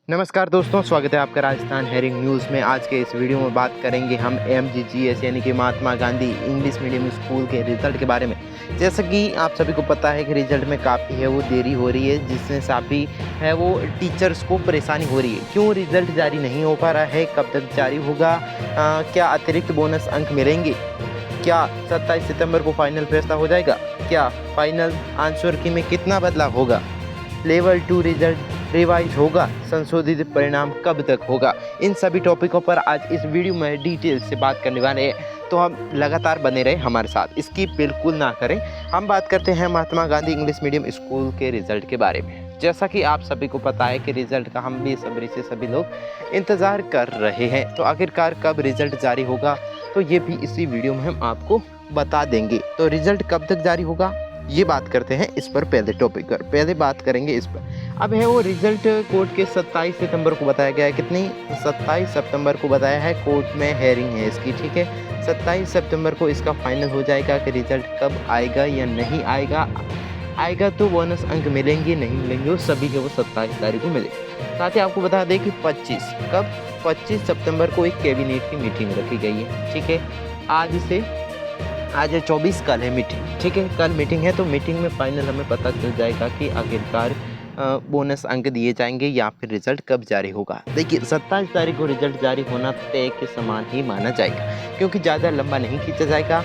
नमस्कार दोस्तों, स्वागत है आपका राजस्थान हेरिंग न्यूज़ में। आज के इस वीडियो में बात करेंगे हम MGGS यानी कि Mahatma Gandhi English medium school के रिज़ल्ट के बारे में। जैसा कि आप सभी को पता है कि रिज़ल्ट में काफ़ी है वो देरी हो रही है, जिससे काफ़ी है वो टीचर्स को परेशानी हो रही है। क्यों रिज़ल्ट जारी नहीं हो पा रहा है, कब तक जारी होगा, क्या अतिरिक्त बोनस अंक मिलेंगे, क्या 27 सितंबर को फाइनल फैसला हो जाएगा, क्या फाइनल आंसर की में कितना बदलाव होगा, लेवल 2 रिजल्ट रिवाइज होगा, संशोधित परिणाम कब तक होगा, इन सभी टॉपिकों पर आज इस वीडियो में डिटेल से बात करने वाले हैं। तो हम लगातार बने रहे हमारे साथ, स्किप बिल्कुल ना करें। हम बात करते हैं Mahatma Gandhi English medium school के रिजल्ट के बारे में। जैसा कि आप सभी को पता है कि रिजल्ट का हम भी बेसब्री से सभी लोग इंतज़ार कर रहे हैं। तो आखिरकार कब रिजल्ट जारी होगा, तो ये भी इसी वीडियो में हम आपको बता देंगे। तो रिजल्ट कब तक जारी होगा ये बात करते हैं इस पर। पहले टॉपिक पर पहले बात करेंगे इस पर। अब है वो रिजल्ट कोर्ट के 27 सितंबर को बताया गया है। कितनी 27 सितंबर को बताया है, कोर्ट में हेयरिंग है इसकी, ठीक है। 27 सितंबर को इसका फाइनल हो जाएगा कि रिजल्ट कब आएगा या नहीं आएगा। आएगा तो बोनस अंक मिलेंगे, नहीं मिलेंगे वो सभी के वो 27 तारीख को मिलेंगे। साथ ही आपको बता दें कि 25 सितंबर को एक कैबिनेट की मीटिंग रखी गई है, ठीक है। आज 24, कल है मीटिंग, ठीक है। कल मीटिंग है, तो मीटिंग में फाइनल हमें पता चल जाएगा कि आखिरकार बोनस अंक दिए जाएंगे या फिर रिजल्ट कब जारी होगा। देखिए 27 तारीख को रिजल्ट जारी होना तय के समान ही माना जाएगा, क्योंकि ज़्यादा लंबा नहीं खींचा जाएगा।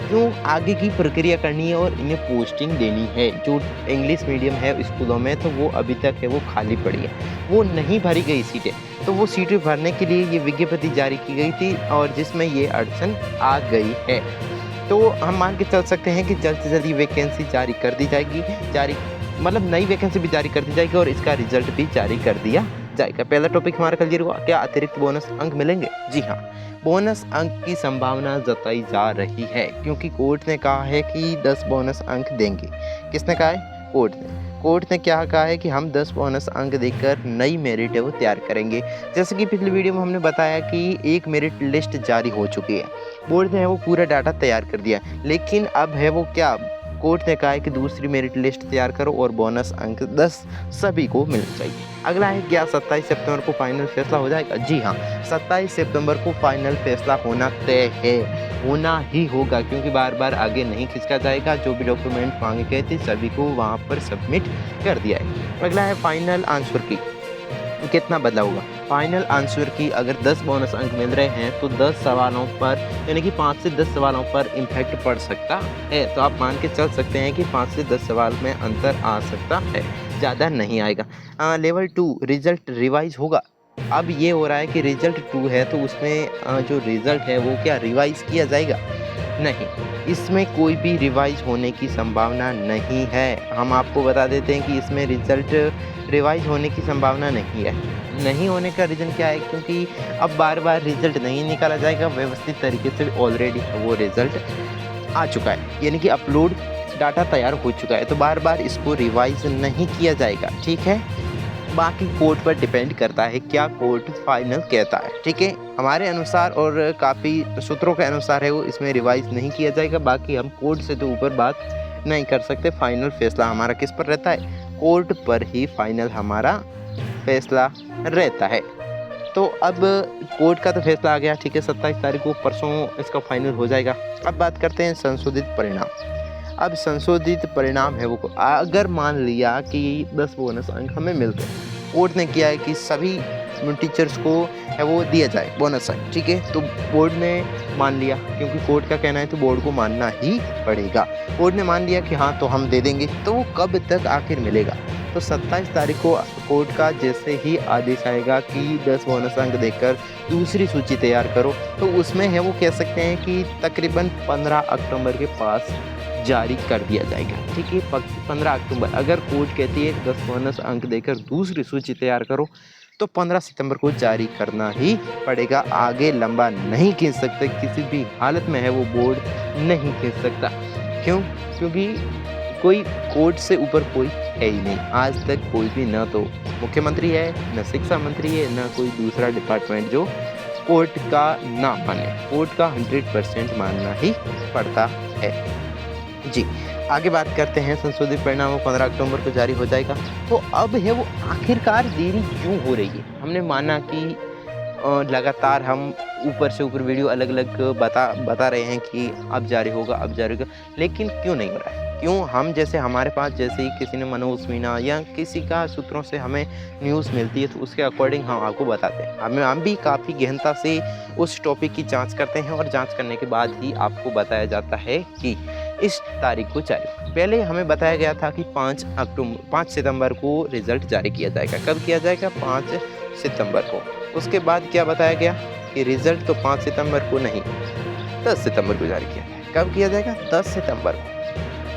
क्यों, आगे की प्रक्रिया करनी है और इन्हें पोस्टिंग देनी है। जो इंग्लिश मीडियम है स्कूलों में, तो वो अभी तक है वो खाली पड़ी है, वो नहीं भरी गई सीटें। तो वो सीटें भरने के लिए ये विज्ञप्ति जारी की गई थी और जिसमें ये अड़चन आ गई है। तो हम मान के चल सकते हैं कि जल्द से जल्द ये वैकेंसी जारी कर दी जाएगी, नई वैकेंसी भी जारी कर दी जाएगी और इसका रिजल्ट भी जारी कर दिया जाएगा। पहला टॉपिक हमारा क्लियर हुआ, क्या अतिरिक्त बोनस अंक मिलेंगे? जी हाँ, बोनस अंक की संभावना जताई जा रही है, क्योंकि कोर्ट ने कहा है कि 10 बोनस अंक देंगे। किसने कहा है? कोर्ट ने क्या कहा है कि हम 10 बोनस अंक देकर नई मेरिट है वो तैयार करेंगे। जैसे कि पिछली वीडियो में हमने बताया कि एक मेरिट लिस्ट जारी हो चुकी है, बोर्ड ने वो पूरा डाटा तैयार कर दिया, लेकिन अब है वो क्या, कोर्ट ने कहा है कि दूसरी मेरिट लिस्ट तैयार करो और बोनस अंक 10 सभी को मिलना चाहिए। अगला है क्या 27 सितंबर को फाइनल फैसला हो जाएगा? जी हाँ, 27 सितंबर को फाइनल फैसला होना तय है, होना ही होगा, क्योंकि बार बार आगे नहीं खिसका जाएगा। जो भी डॉक्यूमेंट मांगे गए थे सभी को वहाँ पर सबमिट कर दिया है। अगला है फाइनल आंसर की कितना बदला होगा। फाइनल आंसर की अगर 10 बोनस अंक मिल रहे हैं तो 10 सवालों पर, यानी कि 5 से 10 सवालों पर इम्पैक्ट पड़ सकता है। तो आप मान के चल सकते हैं कि 5 से 10 सवाल में अंतर आ सकता है, ज़्यादा नहीं आएगा। लेवल 2 रिजल्ट रिवाइज होगा। अब ये हो रहा है कि रिजल्ट 2 है तो उसमें जो रिजल्ट है वो क्या रिवाइज किया जाएगा? नहीं, इसमें कोई भी रिवाइज होने की संभावना नहीं है। हम आपको बता देते हैं कि इसमें रिजल्ट रिवाइज होने की संभावना नहीं है। नहीं होने का रीज़न क्या है? क्योंकि अब बार बार रिजल्ट नहीं निकाला जाएगा, व्यवस्थित तरीके से ऑलरेडी वो रिजल्ट आ चुका है, यानी कि अपलोड डाटा तैयार हो चुका है, तो बार बार इसको रिवाइज नहीं किया जाएगा, ठीक है। बाकी कोर्ट पर डिपेंड करता है क्या कोर्ट फाइनल कहता है, ठीक है। हमारे अनुसार और काफ़ी सूत्रों के अनुसार है वो इसमें रिवाइज नहीं किया जाएगा। बाकी हम कोर्ट से तो ऊपर बात नहीं कर सकते। फाइनल फैसला हमारा किस पर रहता है? कोर्ट पर ही फाइनल हमारा फैसला रहता है। तो अब कोर्ट का तो फैसला आ गया, ठीक है। 27 तारीख को परसों इसका फाइनल हो जाएगा। अब बात करते हैं संशोधित परिणाम। अब संशोधित परिणाम है वो, अगर मान लिया कि 10 बोनस अंक हमें मिल रहे हैं, कोर्ट ने किया है कि सभी टीचर्स को है वो दिया जाए बोनस अंक, ठीक है। तो बोर्ड ने मान लिया, क्योंकि कोर्ट का कहना है तो बोर्ड को मानना ही पड़ेगा। बोर्ड ने मान लिया कि हाँ तो हम दे देंगे, तो वो कब तक आखिर मिलेगा? तो 27 तारीख को कोर्ट का जैसे ही आदेश आएगा कि 10 बोनस अंक देकर दूसरी सूची तैयार करो, तो उसमें है वो कह सकते हैं कि तकरीबन 15 अक्टूबर के पास जारी कर दिया जाएगा, ठीक है। 15 अक्टूबर, अगर कोर्ट कहती है 10 बोनस अंक देकर दूसरी सूची तैयार करो, तो 15 सितंबर को जारी करना ही पड़ेगा। आगे लंबा नहीं खींच सकते, किसी भी हालत में है वो बोर्ड नहीं खींच सकता। क्यों? क्योंकि कोई कोर्ट से ऊपर कोई है ही नहीं। आज तक कोई भी, ना तो मुख्यमंत्री है, न शिक्षा मंत्री है, न कोई दूसरा डिपार्टमेंट जो कोर्ट का ना माने। कोर्ट का 100% मानना ही पड़ता है। जी, आगे बात करते हैं संशोधित परिणामों 15 अक्टूबर को जारी हो जाएगा। तो अब है वो आखिरकार देरी क्यों हो रही है? हमने माना कि लगातार हम ऊपर से ऊपर वीडियो अलग-अलग बता रहे हैं कि अब जारी होगा, अब जारी होगा, लेकिन क्यों नहीं हो रहा है? क्यों हम जैसे हमारे पास जैसे ही किसी ने मनोज मीणा या किसी का सूत्रों से हमें न्यूज़ मिलती है तो उसके अकॉर्डिंग हम आपको बताते हैं। हम भी काफ़ी गहनता से उस टॉपिक की जाँच करते हैं और जाँच करने के बाद ही आपको बताया जाता है कि इस तारीख को जारी होगा। पहले हमें बताया गया था कि 5 सितंबर को रिज़ल्ट जारी किया जाएगा। कब किया जाएगा? 5 सितंबर को। उसके बाद क्या बताया गया कि रिज़ल्ट तो 5 सितंबर को नहीं, 10 सितंबर को जारी किया जाएगा। कब किया जाएगा? 10 सितंबर को।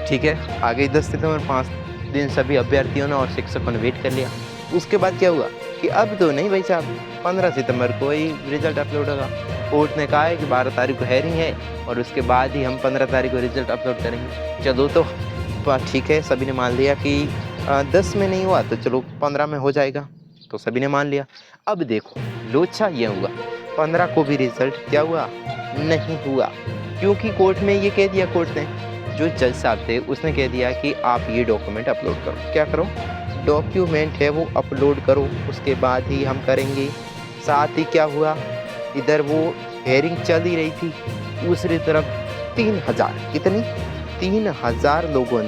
ठीक है, आ गई 10 सितंबर, 5 दिन सभी अभ्यर्थियों ने और शिक्षकों ने वेट कर लिया। उसके बाद क्या हुआ कि अब तो नहीं भाई साहब, 15 सितंबर को ही रिज़ल्ट अपलोड होगा। कोर्ट ने कहा है कि 12 तारीख को हेयरिंग है और उसके बाद ही हम 15 तारीख को रिज़ल्ट अपलोड करेंगे। चलो तो ठीक है, सभी ने मान लिया कि 10 में नहीं हुआ तो चलो 15 में हो जाएगा, तो सभी ने मान लिया। अब देखो लोचा ये हुआ, 15 को भी रिज़ल्ट क्या हुआ? नहीं हुआ, क्योंकि कोर्ट में ये कह दिया, कोर्ट ने, जो जज साहब थे उसने कह दिया कि आप ये डॉक्यूमेंट अपलोड करो। क्या करो? डॉक्यूमेंट है वो अपलोड करो, उसके बाद ही हम करेंगे। साथ ही क्या हुआ, इधर वो हेयरिंग चल ही रही थी, दूसरी तरफ 3000 कितनी 3000 लोगों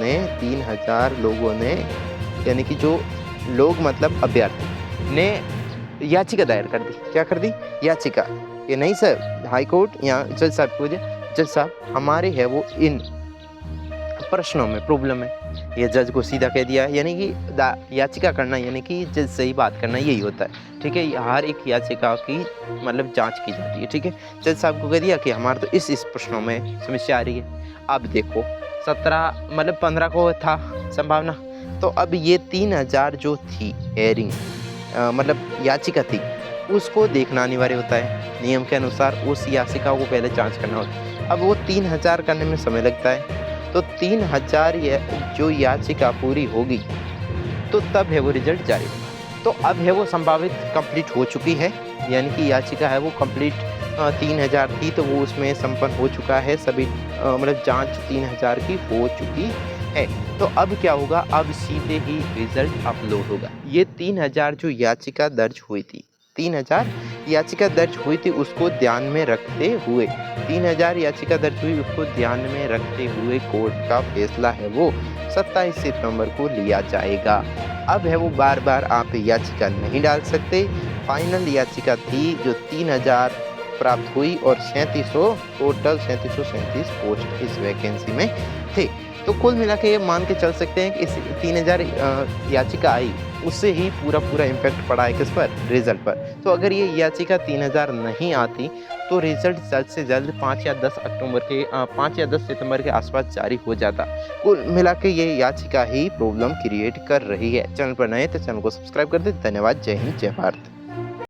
ने यानी कि जो लोग मतलब अभ्यर्थी ने याचिका दायर कर दी। क्या कर दी? याचिका कि नहीं सर, हाई कोर्ट या जज साहब को, जज साहब हमारे है वो इन प्रश्नों में प्रॉब्लम है। ये जज को सीधा कह दिया, यानी कि याचिका करना यानी कि जज से ही बात करना, यही होता है। ठीक है, हर एक याचिका की मतलब जांच की जाती है। ठीक है, जज साहब को कह दिया कि हमारे तो इस प्रश्नों में समस्या आ रही है। अब देखो 15 को था संभावना, तो अब ये 3000 जो थी हेयरिंग मतलब याचिका थी, उसको देखना अनिवार्य होता है। नियम के अनुसार उस याचिका को पहले जाँच करना होता है। अब वो 3000 करने में समय लगता है, तो 3000 जो याचिका पूरी होगी तो तब है वो रिजल्ट जारी होगा। तो अब है वो संभावित कंप्लीट हो चुकी है, यानी कि याचिका है वो कंप्लीट 3000 थी तो वो उसमें संपन्न हो चुका है, सभी मतलब जांच 3000 की हो चुकी है। तो अब क्या होगा? अब सीधे ही रिजल्ट अपलोड होगा। ये 3000 जो याचिका दर्ज हुई थी, 3000 याचिका दर्ज हुई थी, उसको ध्यान में रखते हुए 3000 याचिका दर्ज हुई, उसको ध्यान में रखते हुए कोर्ट का फैसला है वो 27 सितंबर को लिया जाएगा। अब है वो बार आप याचिका नहीं डाल सकते। फाइनल याचिका थी जो 3000 प्राप्त हुई और 3700 टोटल 3737 पोस्ट इस वैकेंसी में थे। तो कुल मिला के ये मान के चल सकते हैं कि इस 3000 याचिका आई, उससे ही पूरा इम्पैक्ट पड़ा है किस पर? रिज़ल्ट पर। तो अगर ये याचिका 3000 नहीं आती तो रिज़ल्ट जल्द से जल्द 5 या 10 सितंबर के आसपास जारी हो जाता। कुल मिला के ये याचिका ही प्रॉब्लम क्रिएट कर रही है। चैनल पर नए तो चैनल को सब्सक्राइब कर दें। धन्यवाद। जय हिंद, जय भारत।